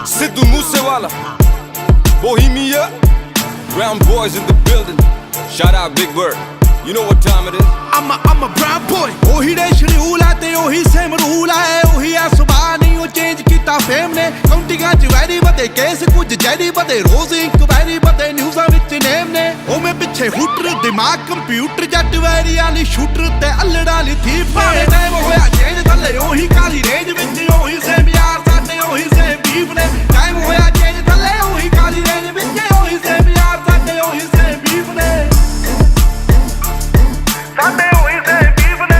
Sidhu Moosewala, Bohemia, Brown boys in the building. Shout out Big Bird. You know what time it is? I'm a brown boy. ओही दे schedule है ते ओही same rule है ओही है सुबह नहीं वो चेंज किता फेम ने काउंटिंगां च वैरी बदे केस कुछ जैरी बदे रोज इंक्वायरी बदे न्यूज़ां विच नेम ने ओ मैं पिछे हुटर दिमाग कंप्यूटर जट वैरी वाली शूटर ते अल्लड़ वाली थीफ ने टाइम होया चेंज थल्ले ओही काली रेंज विच ओही सेम यार साडे ओही सेम बीफ ने टाइम होया चेंज थल्ले ओही काली रेंज विच ओही सेम यार साडे ओही सेम बीफ ने साडे ओही सेम बीफ ने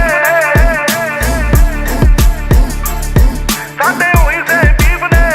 साडे ओही सेम बीफ ने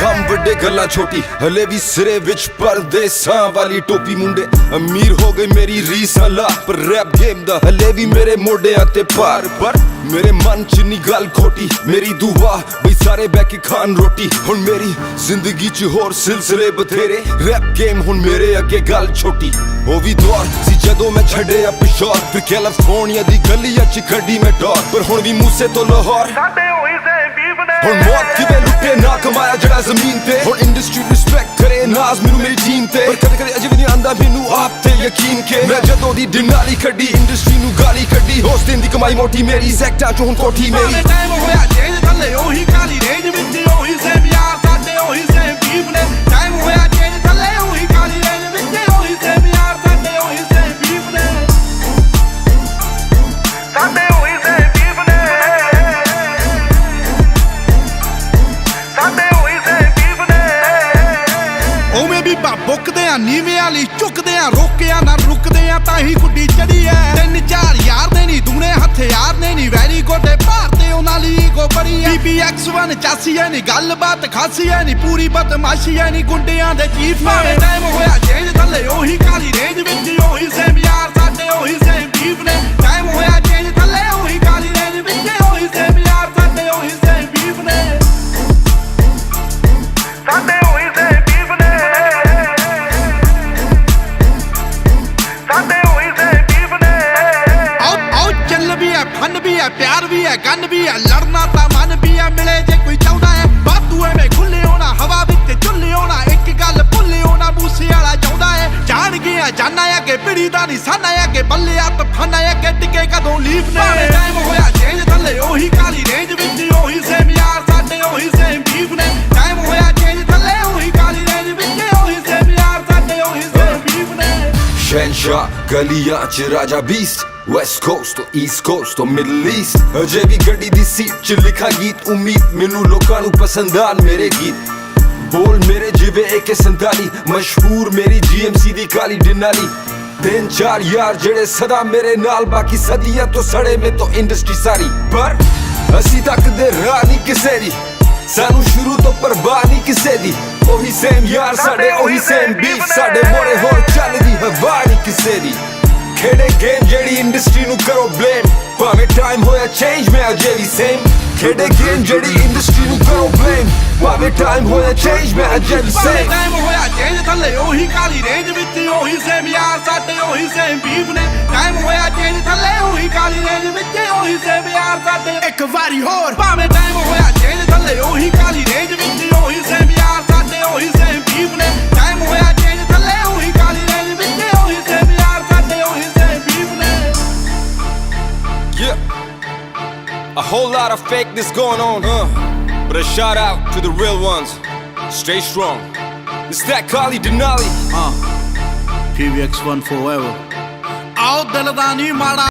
ਕੰਮ ਵੱਡੇ ਗੱਲਾਂ ਛੋਟੀ ਹਲੇ ਵੀ ਸਿਰੇ ਵਿੱਚ ਪਰਦੇਸਾਂ ਵਾਲੀ ਟੋਪੀ ਮੁੰਡੇ ਅਮੀਰ ਹੋ ਗਏ ਮੇਰੀ ਰੀਸਾਂ ਲਾ ਪਰ ਰੈਪ ਗੇਮ ਦਾ ਹਲੇ ਵੀ ਮੇਰੇ ਮੋਢਿਆਂ ਤੇ ਭਾਰ ਪਰ ਮੇਰੇ ਮਨ ਚ ਨੀ ਗੱਲ ਖੋਟੀ ਮੇਰੀ ਦੁਆ ਬਈ ਸਾਰੇ ਬਹਿ ਕੇ ਖਾਣ ਰੋਟੀ ਹੁਣ ਮੇਰੀ ਜ਼ਿੰਦਗੀ ਚ ਹੋਰ ਸਿਲਸਿਲੇ ਬਥੇਰੇ ਰੈਪ ਗੇਮ ਹੁਣ ਮੇਰੇ ਅੱਗੇ ਗੱਲ ਛੋਟੀ ਉਹ ਵੀ ਦੌਰ ਸੀ ਜਦੋਂ ਮੈਂ ਛੱਡਿਆ ਪਿਸ਼ੌਰ ਫਿਰ ਕੈਲੀਫੋਰਨੀਆ ਦੀ ਗਲੀਆਂ ਚ ਕੱਢੀ ਮੈਂ ਡੋਰ ਪਰ ਹੁਣ ਵੀ ਮੂਸੇ ਤੋਂ ਲਾਹੌਰ ਸਾਡੇ ਹੋਈ ਸੇ ਬੀਫ ਨੇ ਹੁਣ ਮੌਤ ਕਿਵੇਂ ਲੁੱਟੇ ਨਾ ਕਮਾਇਆ ਜਿਹੜਾ ਜ਼ਮੀਨ ਤੇ ਹੁਣ ਇੰਡਸਟਰੀ ਰਿਸਪੈਕਟ ਕਰੇ ਨਾਜ਼ ਮੈਨੂੰ ਮੇਰੀ ਟੀਮ ਤੇ ਪਰ ਕਦੇ ਕਦੇ ਅਜੇ ਵੀ ਨਹੀਂ ਆਂਦਾ ਮੈਨੂੰ ਆਪ ਤੇ ਯਕੀਨ ਕੇ ਮੈਂ ਜਦੋਂ ਦੀ ਡਿਨਾਲੀ ਕੱਢੀ ਇੰਡਸਟਰੀ ਨੂੰ ਗਾਲੀ ਕੱਢੀ ਹੋਸ ਦਿਨ ਦੀ ਕਮਾਈ ਮੋਟੀ ਮੇਰੀ ਸੈਕਟਾਂ ਚ ਹੁਣ ਕੋਠੀ ਮੇਰੀ ਟਾਈਮ ਹੋਇਆ ਚੇਂਜ ਥੱਲੇ ਉਹੀ ਕਾਲੀ ਰੇਂਜ ਵਿੱਚ ਉਹੀ ਸੇਮ ਯਾਰ ਸਾਡੇ ਉਹੀ ਸੇਮ ਬੀਫ ਨੇ ਟਾਈਮ ਹੋਇਆ ਚੇਂਜ ਥੱਲੇ ਉਹੀ ਕਾਲੀ ਰੇਂਜ ਵਿੱਚ ਉਹੀ ਸੇਮ ਯਾਰ ਸਾਡੇ ਉਹੀ ਸੇਮ ਬੀਫ ਨੇ ਸਾਡੇ ਉਹੀ ਸੇਮ ਬੀਫ ਨੇ ਸਾਡੇ ਉਹੀ ਸੇਮ ਬੀਫ ਨੇ ਉਵੇਂ ਵੀ ਬੁੱਕਦੇ ਆ ਨੀਵੇਂ ਵਾਲੀ ਝੁਕਦੇ ਆ ਰੋਕਿਆ ਨਾ ਰੁਕਦੇ ਆ ਤਾਂ ਹੀ ਗੁੱਡੀ ਚੜੀ ਐ 3-4 ਯਾਰ ਦੇ ਨਹੀਂ ਦੂਣੇ ਹਥਿਆਰ ਨੇ ਨਹੀਂ ਵੈਰੀ ਗੋਡੇ ਭਾਰਤੇ ਉਹਨਾਂ ਲਈ ਈਗੋ ਬੜੀ ਐ BBX1 ਚਾਸੀ ਐ ਨਹੀਂ ਗੱਲਬਾਤ ਖਾਸੀ ਐ ਨਹੀਂ ਪੂਰੀ ਬਦਮਾਸ਼ੀ ਐ ਨਹੀਂ ਗੁੰਡਿਆਂ ਦੇ ਚੀਫ ਨੇ ਟਾਈਮ ਹੋਇਆ ਚੇਂਜ ਥੱਲੇ ਉਹੀ ਕਾਲੀ ਰੇਂਜ ਵਿੱਚ ਉਹੀ ਸੇਮ ਯਾਰ ਸਾਡੇ ਉਹੀ ਸੇਮ ਬੀਫ ਨੇ ਟਾਈਮ ਹੋਇਆ ਚੇਂਜ ਥੱਲੇ ਉਹੀ ਕਾਲੀ ਰੇਂਜ ਵਿੱਚ ਉਹੀ ਸੇਮ ਯਾਰ ਸਾਡੇ ਉਹੀ ਸੇਮ ਬੀਫ ਨੇ ਸਾਡੇ ਉਹੀ ਸੇਮ ਬੀਫ ਨੇ ਸਾਡੇ ਉਹੀ ਸੇਮ ਬੀਫ ਨੇ ਆਓ ਚੱਲ ਵੀ ਐ ਫਨ ਵੀ ਐ ਪਿਆਰ ਵੀ ਐ ਗਨ ਵੀ ਐ ਲੜਨਾ ਤਾਂ ਮਨ ਵੀ ਐ ਮਿਲੇ ਜੇ ਕੋਈ ਚਾਹੁੰਦਾ ਐ ਬਾਤੂ ਐਵੇਂ ਖੁੱਲੇ ਹੋਣਾ ਹਵਾ ਵਿੱਚ ਝੁੱਲੇ ਹੋਣਾ ਇੱਕ ਗੱਲ ਭੁੱਲੇ ਹੋਣਾ ਮੂਸੇ ਵਾਲਾ ਚਾਹੁੰਦਾ ਐ ਜਾਣ ਗਿਆ ਜਾਨਾ ਅੱਗੇ ਪਿੜੀ ਦਾ ਨਿਸ਼ਾਨਾ ਅੱਗੇ ਬੱਲਿਆ ਤਫਾਨਾ ਅੱਗੇ ਟਿਕੇ ਕਦੋਂ ਲੀਫ ਨੇ ਟਾਈਮ ਹੋਇਆ ਚੇਂਜ ਥੱਲੇ ਉਹੀ ਕਾਲੀ ਰੇਂਜ ਵਿੱਚ ਉਹੀ ਸੇਮ ਯਾਰ ਸਾਡੇ ਉਹੀ ਸੇਮ ਬੀਫ ਨੇ ਟਾਈਮ ਹੋਇਆ ਚੇਂਜ ਥੱਲੇ ਉਹੀ ਕਾਲੀ ਰੇਂਜ ਵਿੱਚ ਉਹੀ ਸੇਮ ਯਾਰ ਸਾਡੇ ਉਹੀ ਸੇਮ ਬੀਫ ਨੇ ਸ਼ਹਿਨਸ਼ਾਹ ਗਲੀਆਂ ਚ ਰਾਜਾ ਬੀਸਟ ਵੈਸਟ ਕੋਸਟ ਤੋਂ ਈਸਟ ਕੋਸਟ ਤੋਂ ਮਿਡਲ ਈਸਟ ਅਜੇ ਵੀ ਗੱਡੀ ਦੀ ਸੀਟ ਚ ਲਿਖਾ ਗੀਤ ਉਮੀਦ ਮੈਨੂੰ ਲੋਕਾਂ ਨੂੰ ਪਸੰਦ ਆਣ ਮੇਰੇ ਗੀਤ ਬੋਲ ਮੇਰੇ ਜਿਵੇਂ AK-47 ਮਸ਼ਹੂਰ ਮੇਰੀ GMC ਦੀ ਕਾਲੀ ਡਿਨਾਲੀ 3-4 ਯਾਰ ਜਿਹੜੇ ਸਦਾ ਮੇਰੇ ਨਾਲ ਬਾਕੀ ਸਦੀਆਂ ਤੋਂ ਸੜੇ ਮੇ ਤੋਂ ਇੰਡਸਟਰੀ ਸਾਰੀ ਪਰ ਅਸੀਂ ਤੱਕ ਦੇ ਰਾਹ ਨਹੀਂ ਕਿਸੇ ਦੀ ਸਾਨੂੰ ਸ਼ੁਰੂ ਤੋਂ ਪਰਵਾਹ ਨਹੀਂ ਕਿਸੇ ਦੀ ਉਹੀ ਸੇਮ ਯਾਰ ਸਾਡੇ ਉਹੀ ਸੇਮ ਬੀਫ ਸਾਡੇ ਮੋੜੇ ਹੋਰ ਚੱਲਦੀ ਹਵਾ ਨਹੀਂ ਕਿਸੇ ਦੀ ਖੇਡੇ ਗੇਮ ਜਿਹੜੀ ਇੰਡਸਟਰੀ ਨੂੰ ਕਰੋ ਬਲੇਮ ਭਾਵੇਂ ਟਾਈਮ ਹੋਇਆ ਚੇਂਜ ਮੈਂ ਅਜੇ ਵੀ ਸੇਮ ਖੇਡੇ ਗੇਮ ਜਿਹੜੀ ਇੰਡਸਟਰੀ ਨੂੰ ਕਰੋ ਬਲੇਮ ਭਾਵੇਂ ਟਾਈਮ ਹੋਇਆ ਚੇਂਜ ਮੈਂ ਅਜੇ ਵੀ ਸੇਮ ਟਾਈਮ ਹੋਇਆ ਚੇਂਜ ਥੱਲੇ ਉਹੀ ਕਾਲੀ ਰੇਂਜ ਵਿੱਚ ਉਹੀ ਸੇਮ ਯਾਰ ਸਾਡੇ ਉਹੀ ਸੇਮ ਬੀਫ ਨੇ ਟਾਈਮ ਹੋਇਆ ਚੇਂਜ ਥੱਲੇ ਉਹੀ ਕਾਲੀ ਰੇਂਜ ਵਿੱਚ ਉਹੀ ਸੇਮ ਯਾਰ ਸਾਡੇ ਇੱਕ ਵਾਰੀ ਹੋਰ ਭਾਵੇਂ ਟਾਈਮ ਹੋਇਆ ਚੇਂਜ ਥੱਲੇ ਉਹੀ ਕਾਲੀ ਰੇਂਜ ਵਿੱਚ ਉਹੀ ਸੇਮ ਯਾਰ ਸਾਡੇ ਉਹੀ ਸੇਮ ਬੀਫ ਨੇ ਟਾਈਮ ਹੋਇਆ ਚੇਂਜ ਥੱਲੇ ਉਹੀ ਕਾਲੀ ਰੇਂਜ ਵਿੱਚ ਉਹੀ ਸੇਮ ਯਾਰ ਸਾਡੇ ਉਹੀ ਸੇਮ ਬੀਫ ਨੇ Yeah, a whole lot of fakeness going on, but a shout out to the real ones. Stay strong. It's that Kali Denali. PBX1 forever. Out the Ladani Mara.